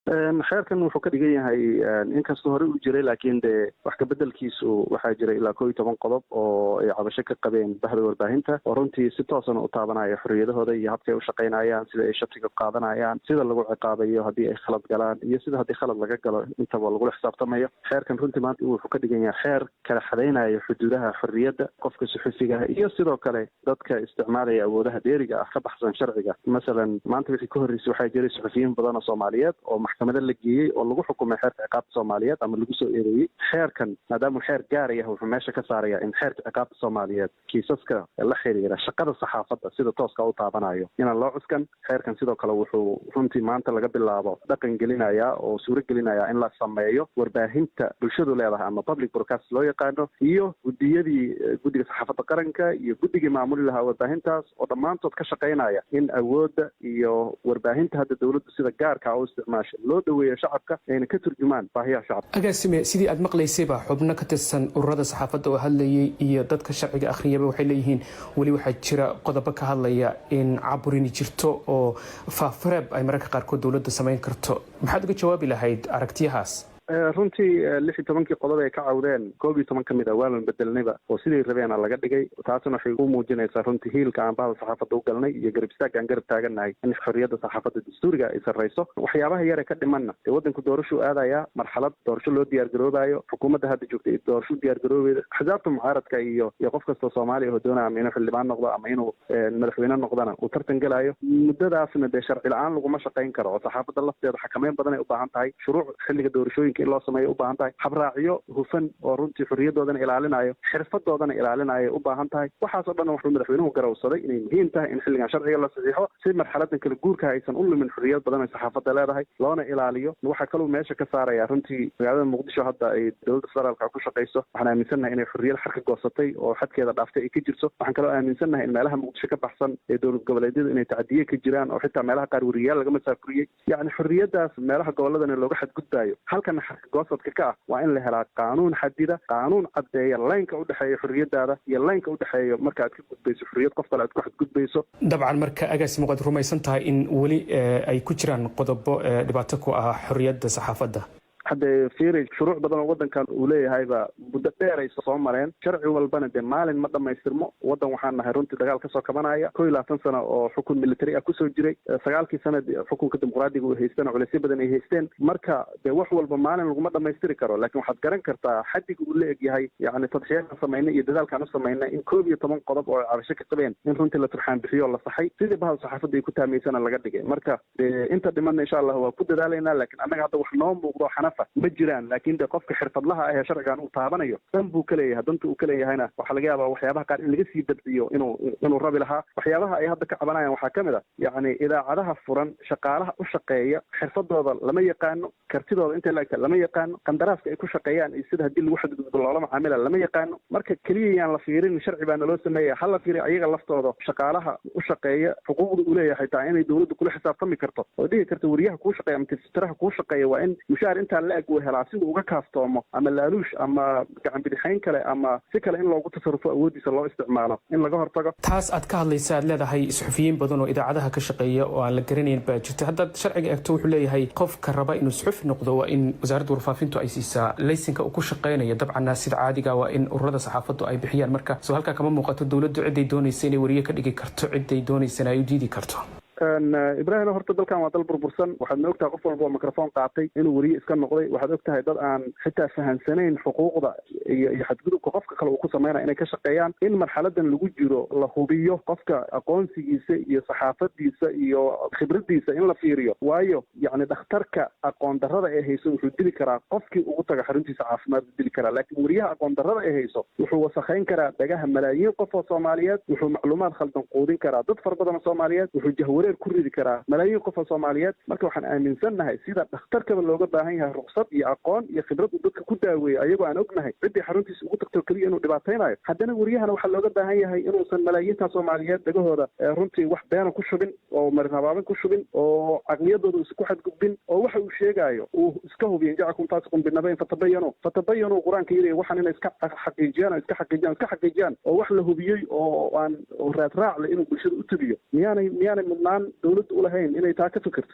xeerkan wuxuu ka dhigan yahay inkastoo hore u jiray laakiin dee wax ka bedelkiisu waxaa jira ilaa 11 qodob oo ay cabasho ka qabeen bahda warbaahinta oo runtii si toosan u taabanaya xorriyadahooda iyo habka ay u shaqaynayaan sida ay shatiga qaadanayaan sida lagu ciqaabayo haddii ay khalad galaan iyo sida haddii khalad laga galo intaba lagula xisaabtamayo xeerkan runtii maanta wuxuu ka dhigan yahay xeer kala xadaynayo xuduudaha xorriyadda qofka suxufiga iyo sidoo kale dadka isticmaalaya awoodaha dheeriga ah ka baxsan sharciga masalan maanta wixii ka horreysay waxaa jiray suxufiyiin badan oo Soomaaliyeed oo maxkamada la geeyay oo lagu xukumay xeerka ciqaabta Soomaaliyeed ama lagu soo eedeeyay xeerkan maadaama xeer gaar ah wuxuu meesha ka saaraya in xeerka ciqaabta Soomaaliyeed kiisaska la xiriira shaqada saxaafadda sida tooska u taabanayo inaan loo cuskan xeerkan sidoo kale wuxuu runtii maanta laga bilaabo dhaqan gelinaya oo suuro gelinaya in la sameeyo warbaahinta bulshadu leedahay ama public broadcast loo yaqaano iyo guddiga saxaafadda qaranka iyo guddigii maamuli lahaa warbaahintaas oo dhammaantood ka shaqaynaya in awoodda iyo warbaahinta hadda dawladdu sida gaarka u isticmaasho loo dhaweeyo shacabka ayna ka turjumaan baahiyaha shacabka. agaasime sidii aad maqlaysayba xubno ka tirsan ururada saxaafadda oo hadlayay iyo dadka sharciga akhriyaba waxay leeyihiin weli waxaa jira qodobo ka hadlaya in caburini jirto oo faafareeb ay mararka qaarkood dawladda samayn karto maxaad uga jawaabi lahayd aragtiyahaas? runtii 16 qodob ay ka cawdeen 11 kamid ah waa la bedelnayba oo sidii rabeen laga dhigay taasina waxay u muujinaysaa runtii hiilka aan bahda saxaafadda u galnay iyo garab istaag aan garab taaganahay in xorriyadda saxaafadda dastuuriga ay sarreyso waxyaabaha yar ee ka dhimanna ee waddanku doorasho aadaya marxalad doorasho loo diyaar garoobayo xukuumadda hadda joogta ee doorasho diyaar garoobeeda xisaabta mucaaradka iyo qof kasta Soomaali oo doonaya inuu xildhibaan noqdo ama inuu madaxweyne noqdana uu tartan galayo muddadaasna dee sharci la'aan laguma shaqayn karo oo saxaafadda lafteeda xakameyn badan ay u baahan tahay shuruuc xilliga doorashooyinka in loo sameeyo u baahan tahay habraacyo hufan oo runtii xorriyadoodana ilaalinayo xirfadoodana ilaalinayo u baahan tahay waxaas oo dhan wuxuu madaxweynuhu garowsaday inay muhiim tahay in xilligan sharciga la saxiixo si marxaladan kala guurka aysan u lumin xorriyad badan ay saxaafadda leedahay loona ilaaliyo waxaa kaloo meesha ka saaraya runtii magaalada Muqdisho hadda ay dowladda federaalka ku shaqayso waxaan aaminsanahay inay xorriyad xarka goosatay oo xadkeeda dhaaftay ay ka jirto waxaan kaloo aaminsanahay in meelaha Muqdisho ka baxsan ee dowlad goboleedyada inay tacdiye ka jiraan oo xitaa meelaha qaar wariyaal laga masaafuriyay yacni xorriyadaas meelaha goboladana looga xadgudbayo halkan goosadka ka ah waa in la helaa qaanuun xadida qaanuun caddeeya laynka u dhexeeya xorriyadaada iyo laynka u dhexeeya marka aad ka gudbayso xorriyad qof kale aad ku xadgudbayso. dabcan marka agaasimo waad rumaysan tahay in weli ay ku jiraan qodobo dhibaato ku ah xorriyadda saxaafadda? hadda fiiri shuruuc badan oo waddankan uu leeyahayba muddo dheer ay soo mareen sharci walbana dee maalin ma dhammaystirmo waddan waxaan nahay runtii dagaal kasoo kabanaya 21 sano oo xukun military ah kusoo jiray 9 sano xukunka dimuqraadiga uu haysteen culeysyo badan ay haysteen marka dee wax walba maalin laguma dhammaystiri karo laakiin waxaad garan kartaa xaddiga uu la egyahay yacni tadxiyadaan samaynay iyo dadaalkaan u samaynay in 11 qodob oo cabasho ka qabeen in runtii la turxaan bixiyo la saxay sidii bahal saxaafadda ay ku taamaysana laga dhigay marka inta dhimanna insha Allah waa ku dadaalaynaa laakiin annaga hadda wax noo muuqdo xanaf ma jiraan laakiin de qofka xirfadlaha ah ee sharcigan uu taabanayo dan buu ka leeyahay danta uu ka leeyahayna waxaa laga yaabaa waxyaabaha qaar in laga sii dabciyo inuu rabi lahaa waxyaabaha ay hadda ka cabanayaan waxaa ka mid a yacni idaacadaha furan shaqaalaha u shaqeeya xirfadooda lama yaqaano kartidooda intay laegta lama yaqaano qandaraaska ay ku shaqeeyaan iyo sida haddii lagu xadgudbo loola macaamila lama yaqaano marka keliya yaan la fiirin sharci baa naloo sameeya ha la fiiriy ayaga laftooda shaqaalaha u shaqeeya xuquuqda uu leeyahay taa inay dawladdu kula xisaabtami karto oo dhihi karta wariyaha kuu shaqeeya ama tifsiraha kuu shaqeeya waa in mushaar intaa la eg helaa sida uga kaaftoomo ama laaluush ama gacan bidixayn kale ama si kale in loogu tasarrufo awoodiisa loo isticmaalo in laga hortago. taas aad ka hadlaysa aad leedahay suxufiyiin badan oo idaacadaha ka shaqeeya oo aan la garanayn baa jirta haddaad sharciga eegto wuxuu leeyahay qofka raba inuu suxufi noqdo waa in wasaaradda warfaafintu ay siisaa laysinka uu ku shaqeynayo dabcanna sida caadiga waa in ururada saxaafaddu ay bixiyaan marka soo halkaa kama muuqato dawladdu ciday doonaysa inay wariye ka dhigi karto ciday doonaysana ay u diidi karto. ibraahim horta dalkan waa dal burbursan waxaad ma ogtahay qof walba oo microphone qaatay inuu wariye iska noqday waxaad ogtahay dad aan xitaa fahansanayn xuquuqda iyo xadgudubka qofka kale uu ku sameynaya inay ka shaqeeyaan in marxaladan lagu jiro la hubiyo qofka aqoonsigiisa iyo saxaafadiisa iyo khibradiisa in la fiiriyo waayo yacni dhakhtarka aqoon darrada ee hayso wuxuu dili karaa qofkii ugu taga xaruntiisa caafimaad u dili karaa laakiin wariyaha aqoon darrada ee hayso wuxuu wasakhayn karaa dhagaha malaayiin qof oo Soomaaliyeed wuxuu macluumaad khaldan quudin karaa dad fara badan oo Soomaaliyeed wuxuu jahwareer ku ridi karaa malaayiin qof oo Soomaaliyeed marka waxaan aaminsannahay sida dhakhtarkaba looga baahan yahay ruqsad iyo aqoon iyo khibrad uu dadka ku daaweeyo ayagoo aan ognahay ciddii xaruntiisa ugu tagto keliya inuu dhibaataynayo haddana wariyahana waxaa looga baahan yahay inuusan malaayiinta Soomaaliyeed dhagahooda runtii wax beena ku shubin oo marin habaabin ku shubin oo caqliyadooda isku xadgudbin oo waxa uu sheegayo uu iska hubiyo jacakum faasiqun binabayn fatabayanu quraanka yiri waxaan inay iska xaqiijiyaan oo wax la hubiyey oo aan raad raac leh inuu bulshada u tabiyo miyaanay mudnaan dawladdu u lahayn inay taa ka fikirto.